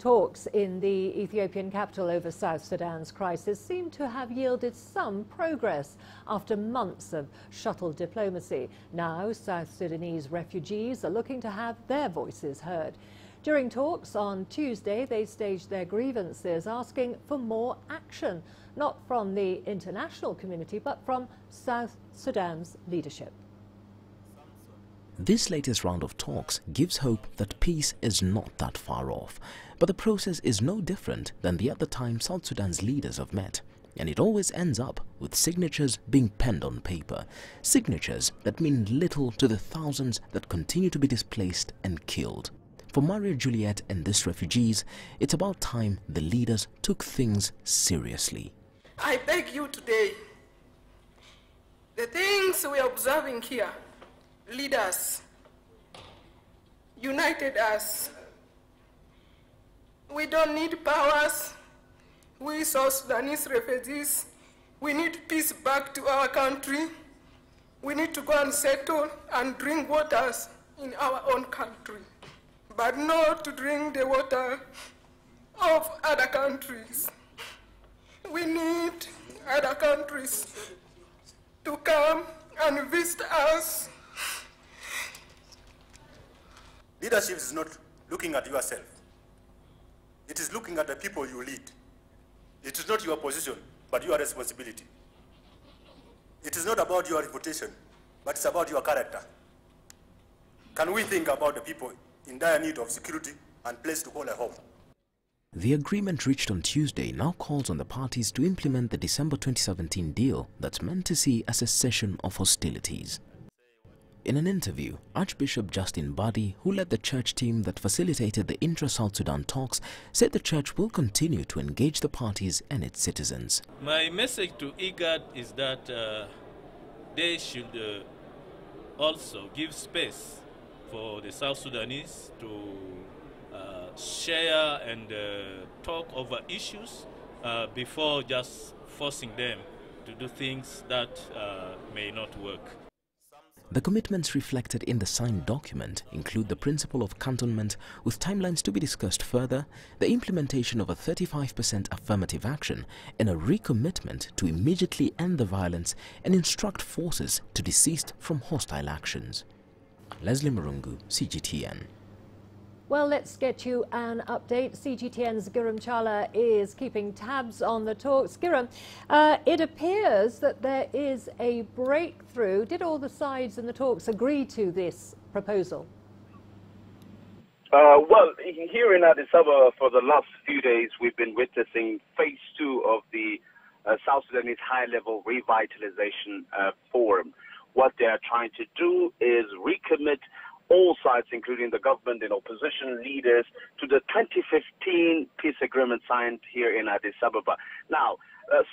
Talks in the Ethiopian capital over South Sudan's crisis seem to have yielded some progress after months of shuttle diplomacy. Now, South Sudanese refugees are looking to have their voices heard. During talks on Tuesday, they staged their grievances, asking for more action, not from the international community, but from South Sudan's leadership. This latest round of talks gives hope that peace is not that far off. But the process is no different than the other time South Sudan's leaders have met. And it always ends up with signatures being penned on paper. Signatures that mean little to the thousands that continue to be displaced and killed. For Maria Juliet and these refugees, it's about time the leaders took things seriously. I beg you today, the things we are observing here, lead us, united us. We don't need powers. We South Sudanese refugees, we need peace back to our country. We need to go and settle and drink waters in our own country, but not to drink the water of other countries. We need other countries to come and visit us. Leadership is not looking at yourself. It is looking at the people you lead. It is not your position, but your responsibility. It is not about your reputation, but it's about your character. Can we think about the people in dire need of security and place to call a home? The agreement reached on Tuesday now calls on the parties to implement the December 2017 deal that's meant to see a cessation of hostilities. In an interview, Archbishop Justin Badi, who led the church team that facilitated the intra-South Sudan talks, said the church will continue to engage the parties and its citizens. My message to IGAD is that they should also give space for the South Sudanese to share and talk over issues before just forcing them to do things that may not work. The commitments reflected in the signed document include the principle of cantonment with timelines to be discussed further, the implementation of a 35% affirmative action, and a recommitment to immediately end the violence and instruct forces to desist from hostile actions. Leslie Marungu, CGTN. Well, let's get you an update. CGTN's Giram Chala is keeping tabs on the talks. Giram, it appears that there is a breakthrough. Did all the sides in the talks agree to this proposal? Well, here in Addis Ababa for the last few days, we've been witnessing phase 2 of the South Sudanese high-level revitalization forum. What they are trying to do is recommit all sides, including the government and opposition leaders, to the 2015 peace agreement signed here in Addis Ababa. Now,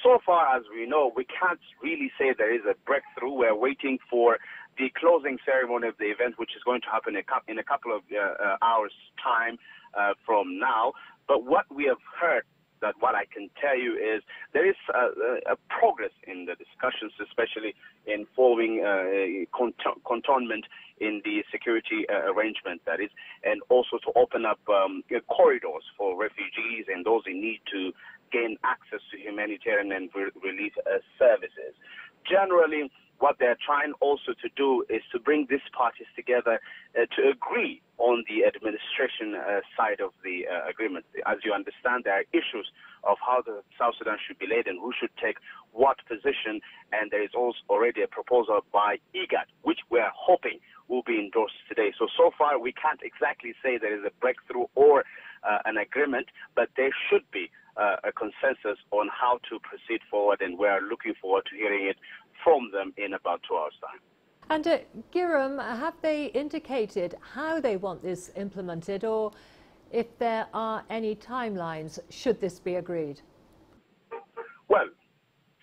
so far as we know, we can't really say there is a breakthrough. We're waiting for the closing ceremony of the event, which is going to happen in a couple of hours' time from now. But what we have heard, that what I can tell you is there is a progress in the discussions, especially in forming cantonment in the security arrangement, that is, and also to open up corridors for refugees and those in need to gain access to humanitarian and relief services. Generally, what they're trying also to do is to bring these parties together to agree on the administration side of the agreement. As you understand, there are issues of how the South Sudan should be led and who should take what position, and there is also already a proposal by IGAD, which we are hoping will be endorsed today. So far, we can't exactly say there is a breakthrough or an agreement, but there should be a consensus on how to proceed forward, and we are looking forward to hearing it from them in about 2 hours' time. And Giram, have they indicated how they want this implemented, or if there are any timelines should this be agreed? Well,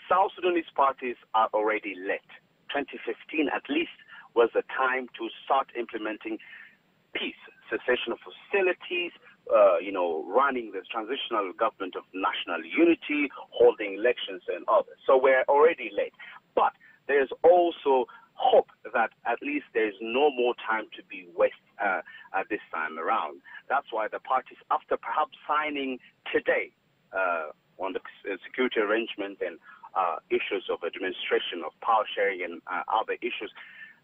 South Sudanese parties are already late. 2015 at least was the time to start implementing peace, cessation of hostilities, running the transitional government of national unity, holding elections and others. So we're already late. But there's also hope that at least there's no more time to be wasted. this time around. That's why the parties, after perhaps signing today on the security arrangement and issues of administration, of power sharing and other issues,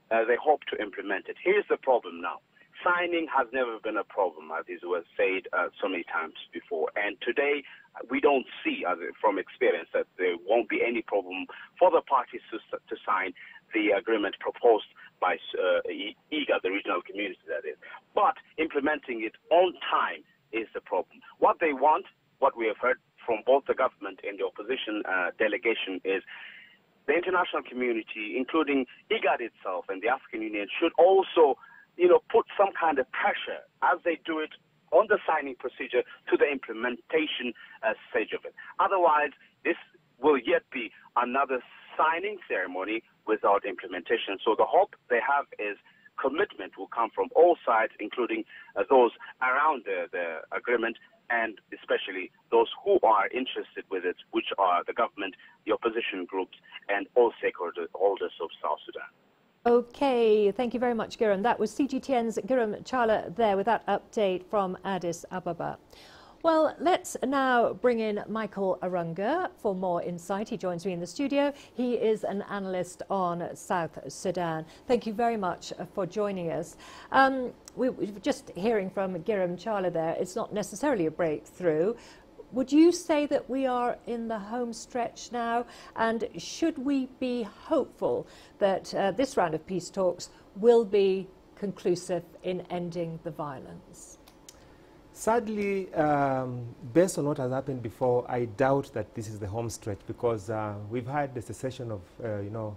they hope to implement it. Here's the problem now. Signing has never been a problem, as it was said so many times before. And today, we don't see, from experience, that there won't be any problem for the parties to sign the agreement proposed by IGAD, the regional community, that is. But implementing it on time is the problem. What they want, what we have heard from both the government and the opposition delegation, is the international community, including IGAD itself and the African Union, should also put some kind of pressure as they do it on the signing procedure to the implementation stage of it. Otherwise, this will yet be another signing ceremony without implementation. So the hope they have is commitment will come from all sides, including those around the agreement, and especially those who are interested with it, which are the government, the opposition groups, and all stakeholders of South Sudan. Okay, thank you very much, Giram. That was CGTN's Giram Chala there with that update from Addis Ababa. Well, let's now bring in Michael Arunga for more insight. He joins me in the studio. He is an analyst on South Sudan. Thank you very much for joining us. We were just hearing from Giram Chala there. It's not necessarily a breakthrough. Would you say that we are in the home stretch now? And should we be hopeful that this round of peace talks will be conclusive in ending the violence? Sadly, based on what has happened before, I doubt that this is the home stretch, because we've had the cessation of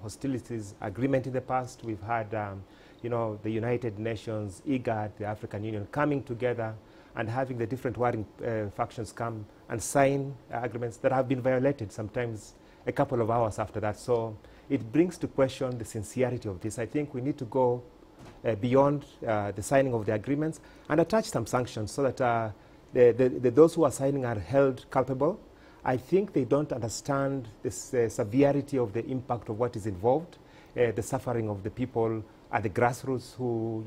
hostilities agreement in the past. We've had the United Nations, IGAD, the African Union coming together and having the different warring factions come and sign agreements that have been violated, sometimes a couple of hours after that. So it brings to question the sincerity of this. I think we need to go beyond the signing of the agreements and attach some sanctions so that those who are signing are held culpable. I think they don't understand the severity of the impact of what is involved, the suffering of the people at the grassroots who,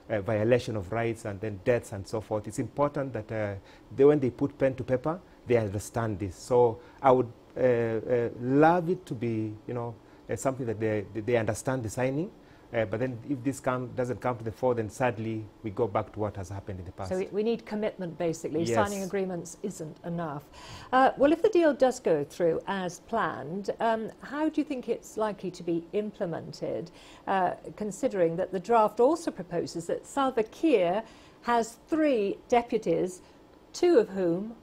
violation of rights and then deaths and so forth. It's important that when they put pen to paper, they understand this. So I would love it to be, something that they understand the signing. But then if this doesn't come to the fore, then sadly we go back to what has happened in the past. So we need commitment, basically. Yes. Signing agreements isn't enough. Well, if the deal does go through as planned, how do you think it's likely to be implemented, considering that the draft also proposes that Salva Kiir has 3 deputies, 2 of whom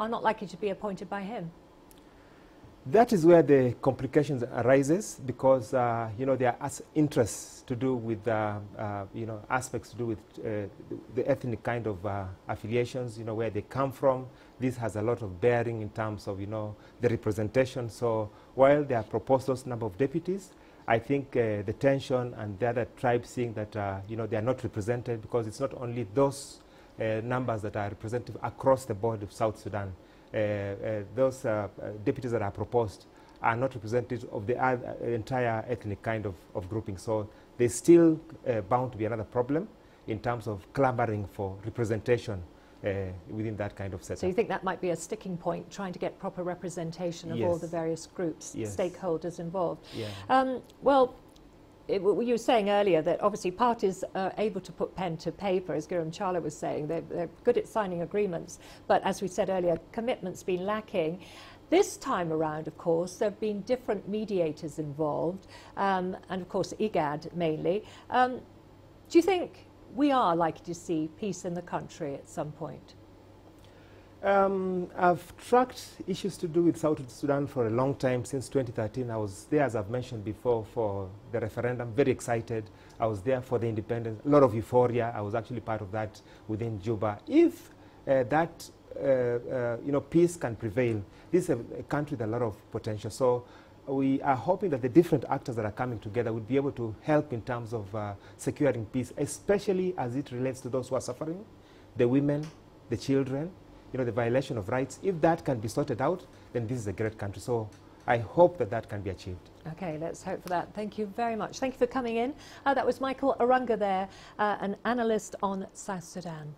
are not likely to be appointed by him? That is where the complications arises, because there are interests to do with aspects to do with the ethnic kind of affiliations, where they come from. This has a lot of bearing in terms of the representation. So while there are proposed those number of deputies, I think the tension and the other tribes seeing that they are not represented, because it's not only those numbers that are representative across the board of South Sudan. Those deputies that are proposed are not representative of the entire ethnic kind of grouping. So there's still bound to be another problem in terms of clamoring for representation within that kind of setup. So you think that might be a sticking point, trying to get proper representation of all the various groups, stakeholders involved? Yeah. Well, you were saying earlier that obviously parties are able to put pen to paper, as Giram Chala was saying. They're good at signing agreements, but as we said earlier, commitment's been lacking. This time around, of course, there have been different mediators involved, and of course IGAD mainly. Do you think we are likely to see peace in the country at some point? I've tracked issues to do with South Sudan for a long time, since 2013. I was there, as I've mentioned before, for the referendum, very excited. I was there for the independence, a lot of euphoria. I was actually part of that within Juba. If peace can prevail, this is a country with a lot of potential. So we are hoping that the different actors that are coming together would be able to help in terms of securing peace, especially as it relates to those who are suffering, the women, the children, the violation of rights. If that can be sorted out, then this is a great country. So I hope that that can be achieved. Okay, let's hope for that. Thank you very much. Thank you for coming in. That was Michael Arunga there, an analyst on South Sudan.